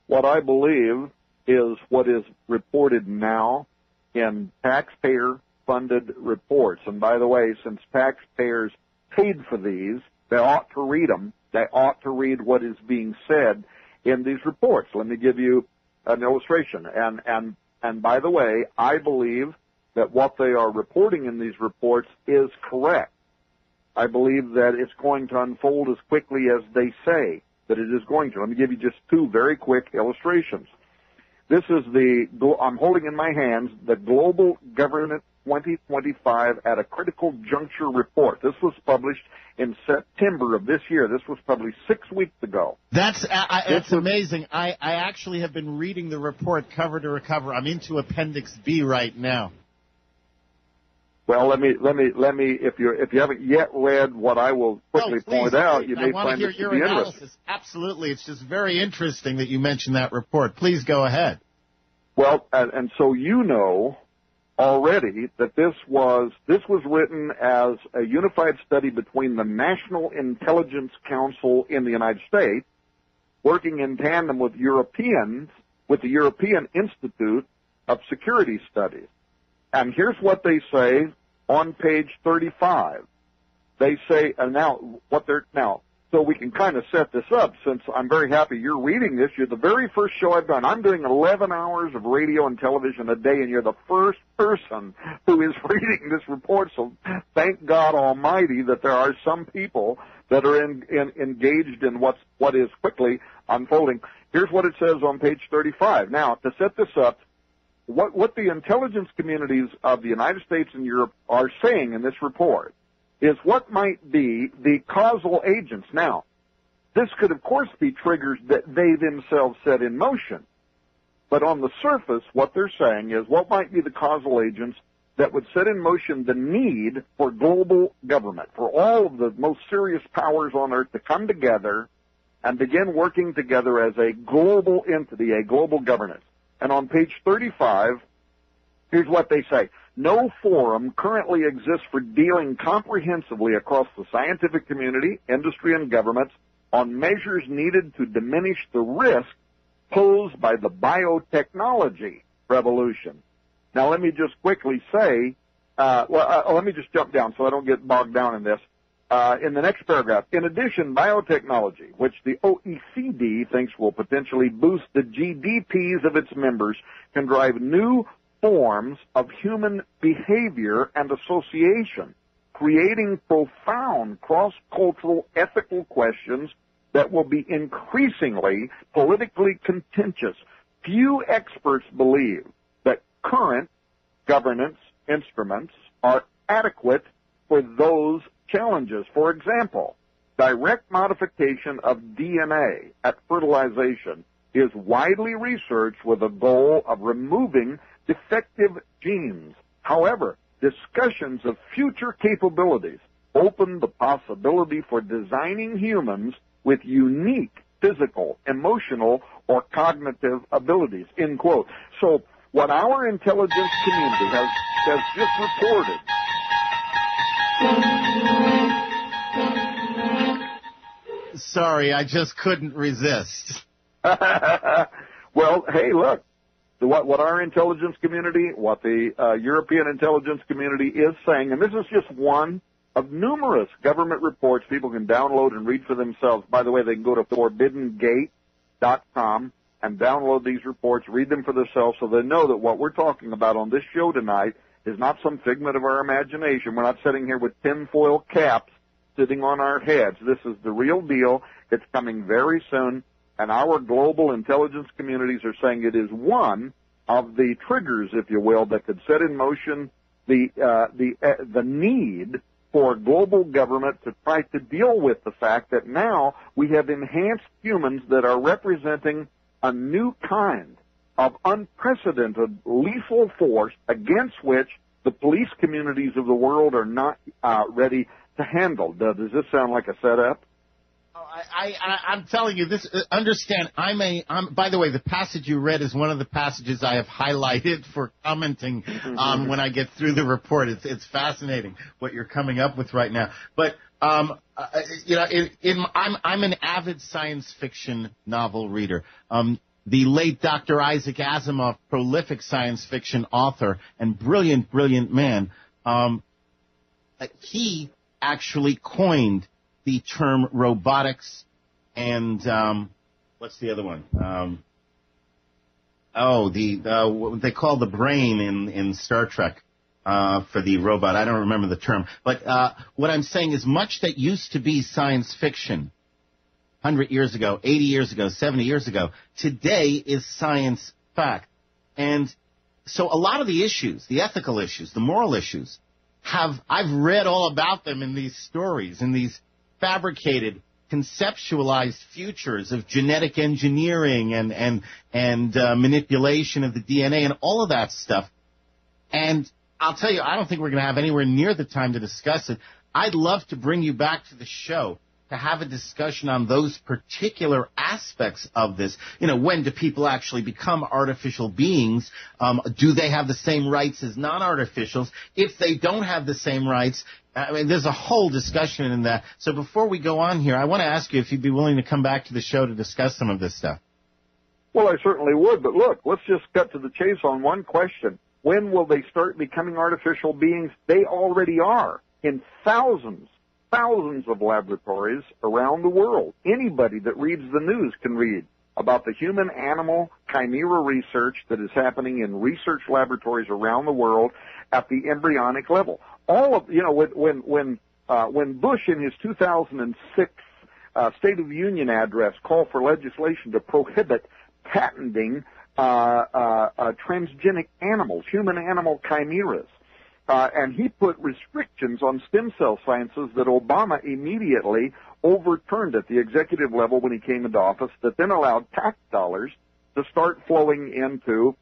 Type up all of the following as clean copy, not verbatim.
what I believe is what is reported now in taxpayer-funded reports. And by the way, since taxpayers paid for these, they ought to read them. They ought to read what is being said in these reports. Let me give you an illustration. And by the way, I believe that what they are reporting in these reports is correct. I believe that it's going to unfold as quickly as they say that it is going to. Let me give you just two very quick illustrations. This is I'm holding in my hands the Global Governance 2025 at a Critical Juncture report. This was published in September of this year. This was published 6 weeks ago. That's amazing. I actually have been reading the report cover to cover. I'm into Appendix B right now. Well, let me. If you haven't yet read what I will quickly point out, you may find this to be interesting. Absolutely, it's just very interesting that you mentioned that report. Please go ahead. Well, and so you know already that this was written as a unified study between the National Intelligence Council in the United States, working in tandem with the European Institute of Security Studies. And here's what they say on page 35. They say, so we can kind of set this up, since I'm very happy you're reading this. You're the very first show I've done. I'm doing 11 hours of radio and television a day, and you're the first person who is reading this report. So thank God Almighty that there are some people that are engaged in what is quickly unfolding. Here's what it says on page 35. Now, to set this up, what the intelligence communities of the United States and Europe are saying in this report is what might be the causal agents. Now, this could, of course, be triggers that they themselves set in motion. But on the surface, what they're saying is what might be the causal agents that would set in motion the need for global government, for all of the most serious powers on earth to come together and begin working together as a global entity, a global governance. And on page 35, here's what they say. No forum currently exists for dealing comprehensively across the scientific community, industry, and governments on measures needed to diminish the risk posed by the biotechnology revolution. Now, let me just quickly say, let me just jump down so I don't get bogged down in this. In the next paragraph, in addition, biotechnology, which the OECD thinks will potentially boost the GDPs of its members, can drive new forms of human behavior and association, creating profound cross-cultural ethical questions that will be increasingly politically contentious. Few experts believe that current governance instruments are adequate for those challenges. For example, direct modification of DNA at fertilization is widely researched with a goal of removing defective genes. However, discussions of future capabilities open the possibility for designing humans with unique physical, emotional, or cognitive abilities, end quote. So what our intelligence community has just reported. Sorry, I just couldn't resist. Well, hey, look, what our intelligence community, what the European intelligence community is saying, and this is just one of numerous government reports people can download and read for themselves. By the way, they can go to forbiddengate.com and download these reports, read them for themselves, so they know that what we're talking about on this show tonight is not some figment of our imagination. We're not sitting here with tinfoil caps sitting on our heads. This is the real deal. It's coming very soon, and our global intelligence communities are saying it is one of the triggers, if you will, that could set in motion the need for global government to try to deal with the fact that now we have enhanced humans that are representing a new kind of unprecedented lethal force against which the police communities of the world are not ready to handle. Does this sound like a setup? I'm telling you this. Understand, by the way, the passage you read is one of the passages I have highlighted for commenting when I get through the report. It's fascinating what you're coming up with right now. But I'm an avid science fiction novel reader. the late Dr. Isaac Asimov, prolific science fiction author and brilliant, brilliant man, he actually coined the term robotics and what's the other one? What they call the brain in Star Trek for the robot. I don't remember the term. But what I'm saying is much that used to be science fiction 100 years ago, 80 years ago, 70 years ago, today is science fact. And so a lot of the issues, the ethical issues, the moral issues, I've read all about them in these stories, in these fabricated, conceptualized futures of genetic engineering and manipulation of the DNA and all of that stuff. And I'll tell you, I don't think we're going to have anywhere near the time to discuss it. I'd love to bring you back to the show to have a discussion on those particular aspects of this. You know, when do people actually become artificial beings? Do they have the same rights as non-artificials? If they don't have the same rights, I mean, there's a whole discussion in that. So before we go on here, I want to ask you if you'd be willing to come back to the show to discuss some of this stuff. Well, I certainly would, but look, let's just cut to the chase on one question. When will they start becoming artificial beings? They already are in thousands of laboratories around the world. Anybody that reads the news can read about the human-animal chimera research that is happening in research laboratories around the world at the embryonic level. All of, you know, when Bush in his 2006 State of the Union address called for legislation to prohibit patenting transgenic animals, human-animal chimeras, and he put restrictions on stem cell sciences that Obama immediately overturned at the executive level when he came into office, that then allowed tax dollars to start flowing into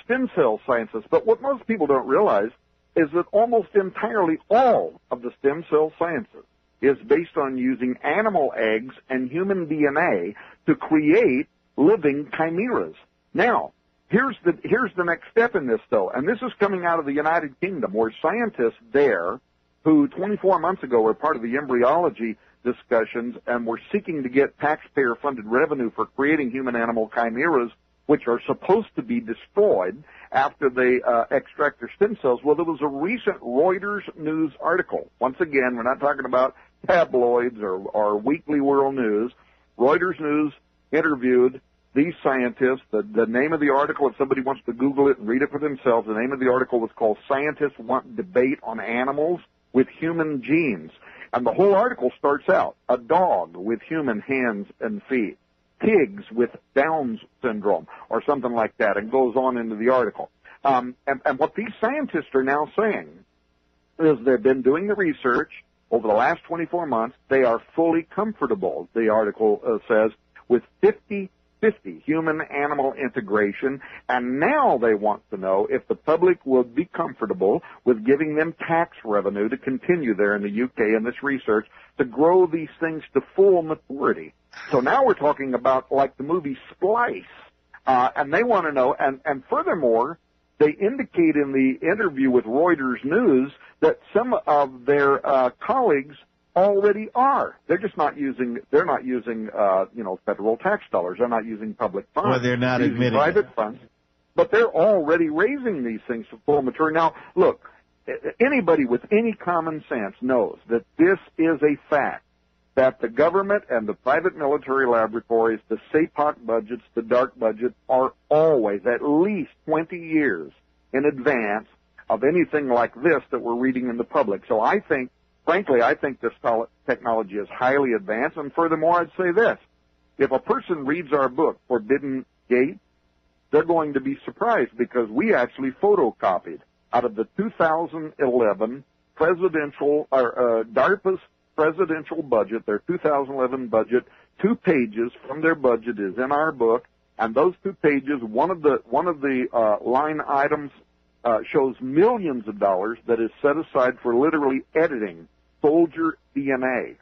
stem cell sciences. But what most people don't realize is that almost entirely all of the stem cell sciences is based on using animal eggs and human DNA to create living chimeras. Now, here's the next step in this, though, and this is coming out of the United Kingdom, where scientists there, who 24 months ago were part of the embryology discussions and were seeking to get taxpayer-funded revenue for creating human-animal chimeras, which are supposed to be destroyed after they extract their stem cells. Well, there was a recent Reuters news article. Once again, we're not talking about tabloids or Weekly World News. Reuters News interviewed these scientists. The name of the article, if somebody wants to Google it and read it for themselves, the name of the article was called "Scientists Want Debate on Animals with Human Genes." And the whole article starts out, a dog with human hands and feet, pigs with Down syndrome, or something like that, and goes on into the article. And what these scientists are now saying is they've been doing the research over the last 24 months. They are fully comfortable, the article says, with 50-50 human-animal integration, and now they want to know if the public will be comfortable with giving them tax revenue to continue there in the UK in this research to grow these things to full maturity. So now we're talking about like the movie Splice, and they want to know, and furthermore, they indicate in the interview with Reuters News that some of their colleagues already are. They're just not using, federal tax dollars. They're not using public funds. Well, they're not admitting private funds. But they're already raising these things to full maturity. Now, look, anybody with any common sense knows that this is a fact, that the government and the private military laboratories, the SAPOC budgets, the dark budgets, are always at least 20 years in advance of anything like this that we're reading in the public. So I think, frankly, this technology is highly advanced. And furthermore, I'd say this. If a person reads our book, Forbidden Gate, they're going to be surprised because we actually photocopied out of the 2011 DARPA's presidential budget, their 2011 budget, 2 pages from their budget is in our book, and those 2 pages, one of the line items shows millions of dollars that is set aside for literally editing soldier DNA,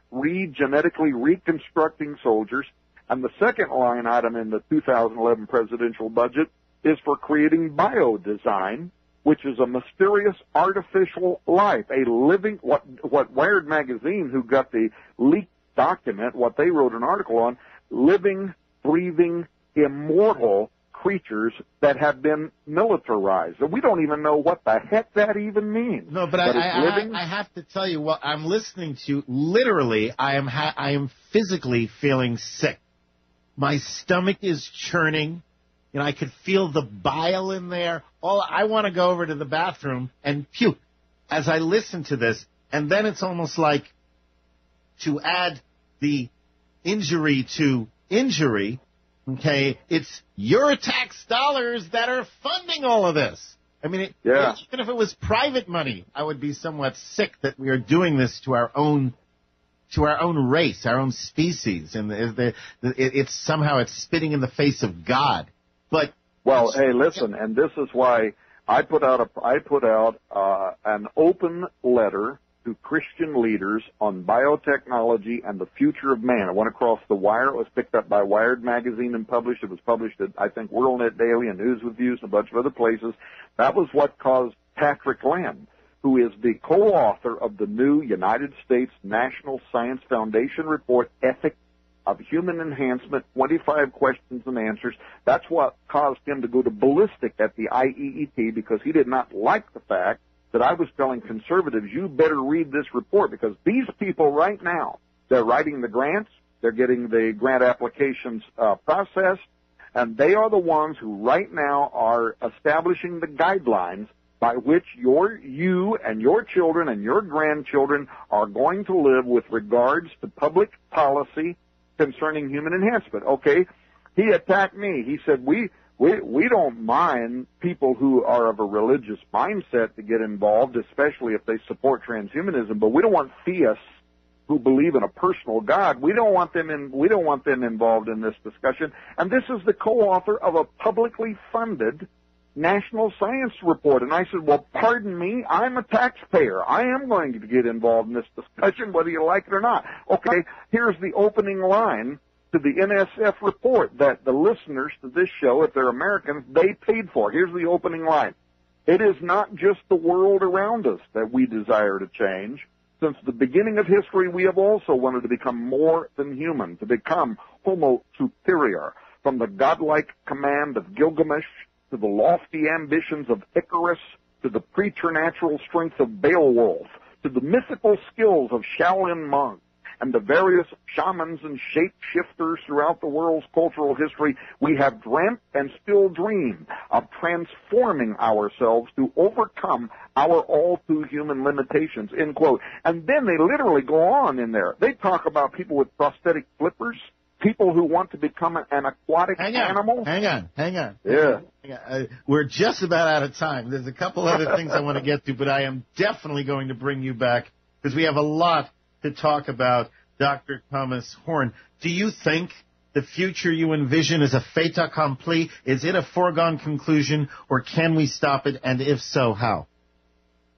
genetically reconstructing soldiers, and the second line item in the 2011 presidential budget is for creating biodesign, which is a mysterious artificial life, a living, what Wired magazine, who got the leaked document, what they wrote an article on, living, breathing, immortal creatures that have been militarized. And we don't even know what the heck that even means. No, but I have to tell you, what I'm listening to, literally, I am physically feeling sick. My stomach is churning. You know, I could feel the bile in there. I want to go over to the bathroom and puke as I listen to this. And then it's almost like, to add the injury to injury, okay, it's your tax dollars that are funding all of this. I mean, even if it was private money, I would be somewhat sick that we are doing this to our own race, our own species, and it's somehow spitting in the face of God. But well, hey, listen, and this is why I put out an open letter to Christian leaders on biotechnology and the future of man. It went across the wire. It was picked up by Wired magazine and published. It was published at, I think, WorldNet Daily and News with Views and a bunch of other places. That was what caused Patrick Lamb, who is the co-author of the new United States National Science Foundation report, Ethics of Human Enhancement, 25 Questions and Answers. That's what caused him to go to ballistic at the IEET, because he did not like the fact that I was telling conservatives, you better read this report, because these people right now, they're writing the grants, they're getting the grant applications processed, and they are the ones who right now are establishing the guidelines by which you and your children and your grandchildren are going to live with regards to public policy concerning human enhancement. Okay, he attacked me. He said, we don't mind people who are of a religious mindset to get involved, especially if they support transhumanism, but we don't want theists who believe in a personal God. We don't want them involved in this discussion. And this is the co-author of a publicly funded national science report. And I said, well, pardon me, I'm a taxpayer. I am going to get involved in this discussion, whether you like it or not. Okay, here's the opening line to the NSF report that the listeners to this show, if they're Americans, they paid for. Here's the opening line. It is not just the world around us that we desire to change. Since the beginning of history, we have also wanted to become more than human, to become homo superior. From the godlike command of Gilgamesh to the lofty ambitions of Icarus to the preternatural strength of Beowulf to the mythical skills of Shaolin monks, and the various shamans and shapeshifters throughout the world's cultural history, we have dreamt and still dream of transforming ourselves to overcome our all-too-human limitations, end quote. And then they literally go on in there. They talk about people with prosthetic flippers, people who want to become an aquatic animal. Hang on. Yeah. We're just about out of time. There's a couple other things I want to get to, but I am definitely going to bring you back because we have a lot to talk about, Dr. Thomas Horn. Do you think the future you envision is a fait accompli? Is it a foregone conclusion, or can we stop it, and if so, how?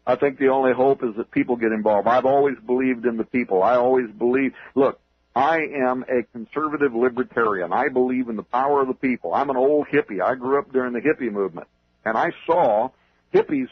I think the only hope is that people get involved. I've always believed in the people. I always believe, look, I am a conservative libertarian. I believe in the power of the people. I'm an old hippie. I grew up during the hippie movement, and I saw hippies,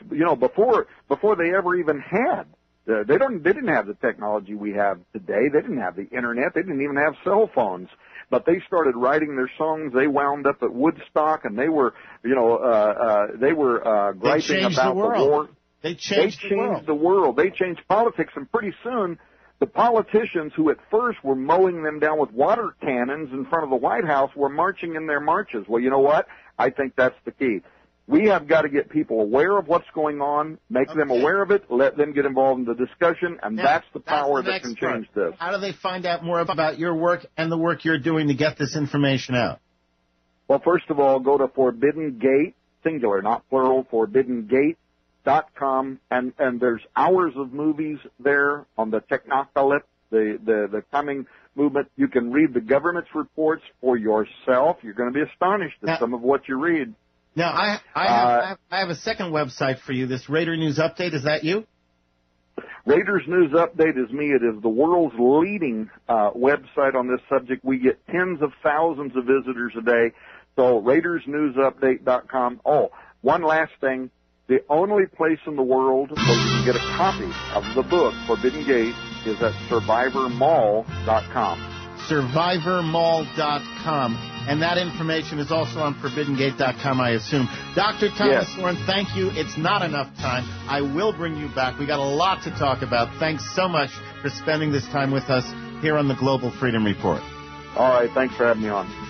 before they ever even had. They didn't have the technology we have today. They didn't have the internet. They didn't even have cell phones. But they started writing their songs. They wound up at Woodstock, and they were griping about the war. They changed the world. They changed politics, and pretty soon the politicians who at first were mowing them down with water cannons in front of the White House were marching in their marches. Well, you know what? I think that's the key. We have got to get people aware of what's going on, make them aware of it, let them get involved in the discussion, and that's the power that can change this. How do they find out more about your work and the work you're doing to get this information out? Well, first of all, go to Forbidden Gate, singular, not plural, ForbiddenGate.com, and there's hours of movies there on the technocalypse, the coming movement. You can read the government's reports for yourself. You're going to be astonished at some of what you read. Now, I have a second website for you, this Raider News Update. Is that you? Raiders News Update is me. It is the world's leading website on this subject. We get tens of thousands of visitors a day. So RaidersNewsUpdate.com. Oh, one last thing. The only place in the world where you can get a copy of the book, Forbidden Gate, is at SurvivorMall.com. survivormall.com. And that information is also on ForbiddenGate.com, I assume. Dr. Thomas Thorne, thank you. It's not enough time. I will bring you back. We got a lot to talk about. Thanks so much for spending this time with us here on the Global Freedom Report. All right. Thanks for having me on.